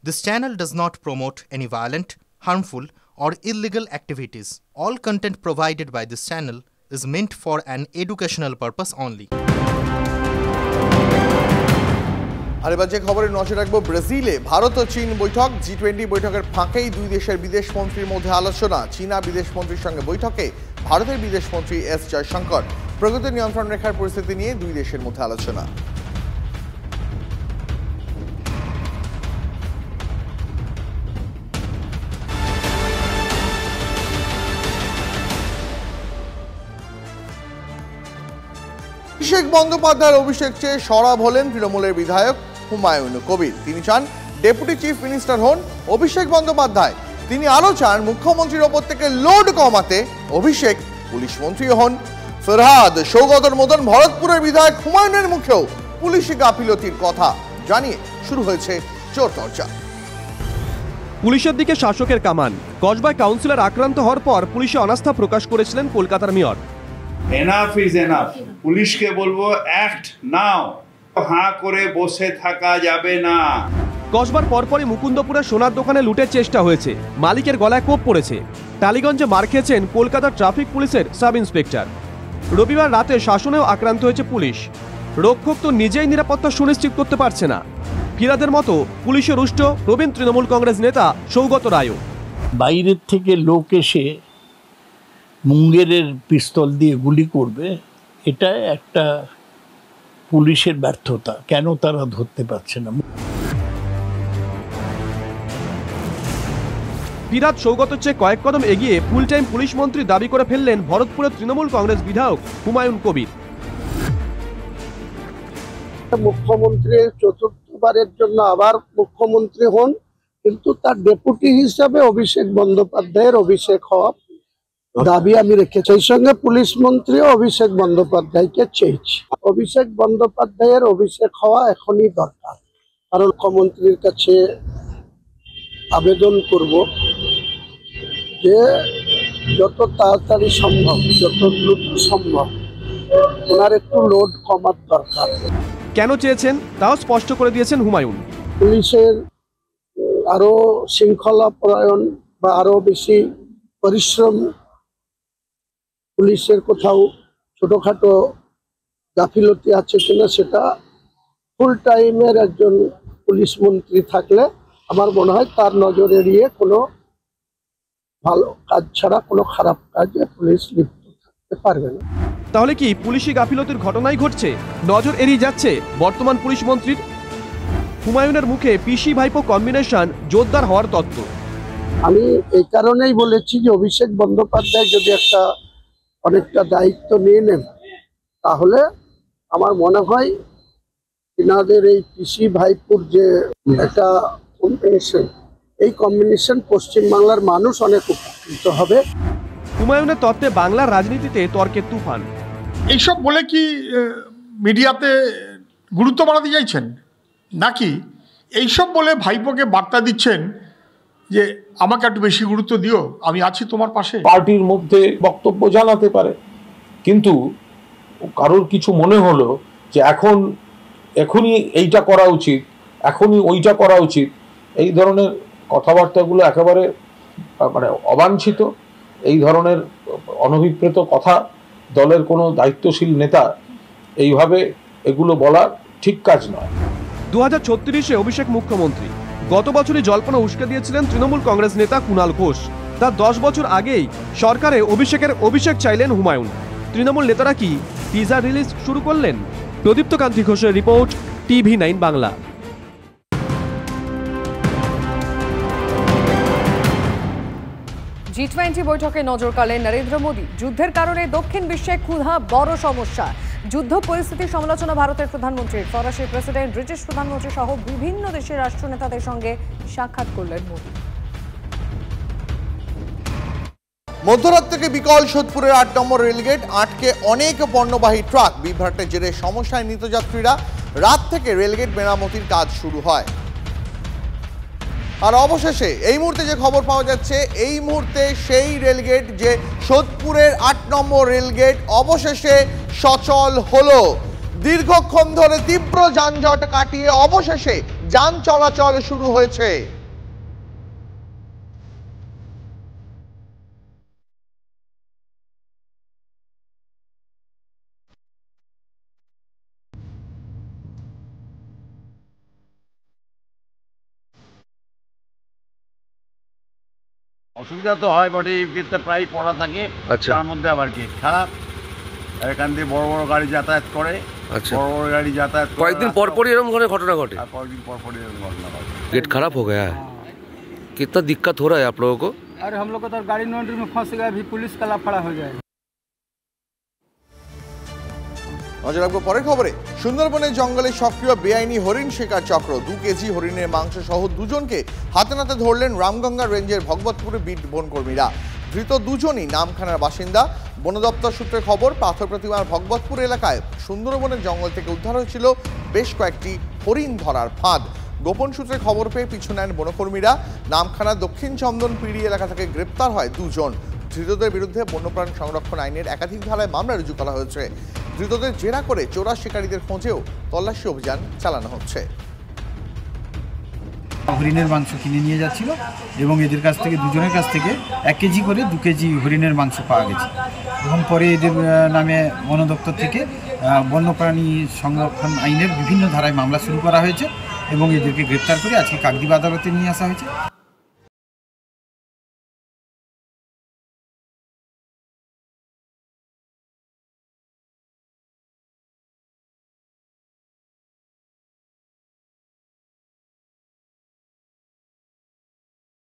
This channel does not promote any violent, harmful, or illegal activities. All content provided by this channel is meant for an educational purpose only. আর এবার যে খবরে নজর রাখবো, ব্রাজিলে ভারত ও চীন বৈঠক। G20 বৈঠকের ফাঁকেই দুই দেশের বিদেশ মন্ত্রীর মধ্যে আলোচনা। চীনা বিদেশ মন্ত্রীর সঙ্গে বৈঠকে ভারতের বিদেশ মন্ত্রী এস জয়শঙ্কর। প্রগতি নিয়ন্ত্রণ রেখার পরিস্থিতি নিয়ে দুই দেশের মধ্যে আলোচনা। অভিষেক বন্দ্যোপাধ্যায়ের অভিষেক চেয়ে সরব হলেন তৃণমূলের বিধায়ক হুমায়ুন কবির। তিনি চান ডেপুটি চিফ মিনিস্টার হন অভিষেক বন্দ্যোপাধ্যায়। তিনি আরও চান মুখ্যমন্ত্রীর ওপর থেকে লোড কমাতে অভিষেক পুলিশ মন্ত্রী হন। ফরহাদ সৌগতর মতন ভরতপুরের বিধায়ক হুমায়ুনের মুখেও পুলিশি গাফিলতির কথা জানিয়ে শুরু হয়েছে চোরচর্চা। পুলিশের দিকে শাসকের কামান। কসবায় কাউন্সিলর আক্রান্ত হওয়ার পর পুলিশে অনাস্থা প্রকাশ করেছিলেন কলকাতার মেয়র। Enough is enough. পুলিশকে বলবো অ্যাক্ট নাও, হাঁ করে বসে থাকা যাবে না। কসবার পরপরই মুকুন্দপুরের সোনার দোকানে লুটের চেষ্টা হয়েছে, মালিকের গলায় কোপ পড়েছে। টালিগঞ্জে মার খেয়েছেন কলকাতার ট্রাফিক পুলিশের সাব ইন্সপেক্টর। রবিবার রাতে শাসনেও আক্রান্ত হয়েছে পুলিশ। রক্ষক তো নিজেই নিরাপত্তা সুনিশ্চিত করতে পারছে না। ফিরাদের মতো পুলিশের রুষ্ট প্রবীণ তৃণমূল কংগ্রেস নেতা সৌগত রায়ও। বাইরের থেকে লোক এসে মুঙ্গেরের পিস্তল দিয়ে গুলি করবে, এটা একটা পুলিশের ব্যর্থতা। কেন তারা ধরতে পারছে না? ফিরাদ সৌগতের চেয়ে কয়েক কদম এগিয়ে ফুল টাইম পুলিশ মন্ত্রী দাবি করে ফেললেন ভরতপুরের তৃণমূল কংগ্রেস বিধায়ক হুমায়ুন কবির। মুখ্যমন্ত্রী চতুর্থবারের জন্য আবার মুখ্যমন্ত্রী হন, কিন্তু তার ডেপুটি হিসাবে অভিষেক বন্দ্যোপাধ্যায়ের অভিষেক হওয়া দাবি আমি রেখেছি। সেই সঙ্গে পুলিশ মন্ত্রীও অভিষেক বন্দ্যোপাধ্যায়কে চেয়েছি। অভিষেক বন্দ্যোপাধ্যায়ের অভিষেক হওয়া এখনই দরকার, কারণ মুখ্যমন্ত্রীর কাছে আবেদন করব যে যত তাড়াতাড়ি সম্ভব, যত দ্রুত সম্ভব ওনার একটু লোড কমার দরকার। কেন চেয়েছেন তাও স্পষ্ট করে দিয়েছেন হুমায়ুন। পুলিশের আরো শৃঙ্খলা পরায়ণ বা আরো বেশি পরিশ্রম, পুলিশের কোথাও ছোটখাটো গাফিলতি আছে কিনা সেটা ফুল টাইমের একজন পুলিশ মন্ত্রী থাকলে আমার মনে হয় তার নজর এড়িয়ে কোনো ভালো কাজ ছাড়া কোনো খারাপ কাজে পুলিশ লিপ্ত থাকতে পারবে না। তাহলে কি পুলিশি গাফিলতির ঘটনাই ঘটছে? নজর এড়িয়ে যাচ্ছে বর্তমান পুলিশ মন্ত্রীর? হুমায়ুনের মুখে পিসি ভাইপো কম্বিনেশন জোরদার হওয়ার তত্ত্ব। আমি এই কারণেই বলেছি যে অভিষেক বন্দ্যোপাধ্যায় যদি অনেকটা দায়িত্ব নিয়ে নেন, তাহলে আমার মনে হয় এনাদের এই পিসি ভাইপুর যে একটা কম্বিনেশন, এই কম্বিনেশন পশ্চিমবাংলার মানুষ অনেক উপকৃত হবে। হুমায়ুনের তত্ত্বে বাংলার রাজনীতিতে তর্কের তুফান। এইসব বলে কি মিডিয়াতে গুরুত্ব বাড়াতে চাইছেন, নাকি এইসব বলে ভাইপোকে বার্তা দিচ্ছেন যে আমাকে একটু বেশি গুরুত্ব দিও, আমি আছি তোমার পাশে? পার্টির মধ্যে বক্তব্য জানাতে পারে, কিন্তু কারোর কিছু মনে হলো যে এখনই এইটা করা উচিত, এখনই ওইটা করা উচিত, এই ধরনের কথাবার্তাগুলো একেবারে অবাঞ্ছিত। এই ধরনের অনভিপ্রেত কথা দলের কোনো দায়িত্বশীল নেতা এইভাবে এগুলো বলা ঠিক কাজ নয়। 2036-এ অভিষেক মুখ্যমন্ত্রী। গত বছরই জল্পনা উস্কে দিয়েছিলেন তৃণমূল কংগ্রেস নেতা কুণাল ঘোষ। তার 10 বছর আগেই সরকারে অভিষেক চাইলেন হুমায়ুন। তৃণমূল নেতারা কি টিজার রিলিজ শুরু করলেন? প্রদীপ্ত কান্তি ঘোষের রিপোর্ট, TV9 বাংলা। G20 বৈঠকে নজর কাড়লেন নরেন্দ্র মোদী। যুদ্ধের কারণে দক্ষিণ বিশ্বে ক্ষুধা বড় সমস্যা। যুদ্ধ পরিস্থিতির সমালোচনা ভারতের প্রধানমন্ত্রীর। ফরাসি প্রেসিডেন্ট, ব্রিটিশ প্রধানমন্ত্রী সহ বিভিন্ন দেশের রাষ্ট্রনেতাদের সঙ্গে সাক্ষাৎ করলেন মোদী। মধ্যরাত থেকে বিকল সোদপুরের 8 নম্বর রেলগেট আটকে অনেক পণ্যবাহী ট্রাক। বিভ্রাটের জেরে সমস্যায় নিত্যযাত্রীরা। রাত থেকে রেলগেট মেরামতির কাজ শুরু হয়। আর অবশেষে এই মুহূর্তে যে খবর পাওয়া যাচ্ছে, এই মুহূর্তে সেই রেলগেট যে সোদপুরের 8 নম্বর রেলগেট অবশেষে সচল হলো। দীর্ঘক্ষণ ধরে তীব্র যানজট কাটিয়ে অবশেষে যান চলাচল শুরু হয়েছে। অসুবিধা তো হয় বটে, ইউপিতে প্রায় পড়া থাকে। আচ্ছা, তার মধ্যে আবার কি খারাপ, এখান দিয়ে বড় বড় গাড়ি যাতায়াত করে। अच्छा, বড় বড় গাড়ি যাতায়াত করে, কয়েকদিন পর পরই এরকম ধরনের ঘটনা ঘটে। কয়েকদিন পর পরই এরকম ঘটনা ঘটে। गेट खराब हो गया है, कितना दिक्कत हो रहा है आप लोगों को? अरे हम लोग को तो गाड़ी नॉन्ड्री में फंस गया, अभी पुलिस का लाफड़ा हो जाए। নজর রাখবো পরের খবরে। সুন্দরবনের জঙ্গলে সক্রিয় বেআইনি হরিণ শিকার চক্র। 2 কেজি হরিণের মাংস সহ দুজনকে হাতে নাতে ধরলেন রামগঙ্গা রেঞ্জের ভগবতপুরে বিট বনকর্মীরা। ধৃত দুজনই নামখানার বাসিন্দা। বন দপ্তর সূত্রে খবর, পাথর প্রতিমার ভগবতপুর এলাকায় সুন্দরবনের জঙ্গল থেকে উদ্ধার হয়েছিল বেশ কয়েকটি হরিণ ধরার ফাঁদ। গোপন সূত্রে খবর পেয়ে পিছু নেন বনকর্মীরা। নামখানা দক্ষিণ চন্দন পিড়ি এলাকা থেকে গ্রেপ্তার হয় দুজন। ধৃতদের বিরুদ্ধে বন্যপ্রাণ সংরক্ষণ আইনের একাধিক ধারায় মামলা রুজু করা হয়েছে। ধৃতদের জেরা করে চোরা শিকারীদের খোঁজেও তল্লাশি অভিযান চালানো হচ্ছে। হরিণের মাংস কিনে নিয়ে যাচ্ছিল এবং এদের কাছ থেকে, দুজনের কাছ থেকে 1 কেজি করে 2 কেজি হরিণের মাংস পাওয়া গেছে এবং পরে এদের নামে বন দপ্তর থেকে বন্যপ্রাণী সংরক্ষণ আইনের বিভিন্ন ধারায় মামলা শুরু করা হয়েছে এবং এদেরকে গ্রেপ্তার করে আজকে কাকদ্বীপ আদালতে নিয়ে আসা হয়েছে।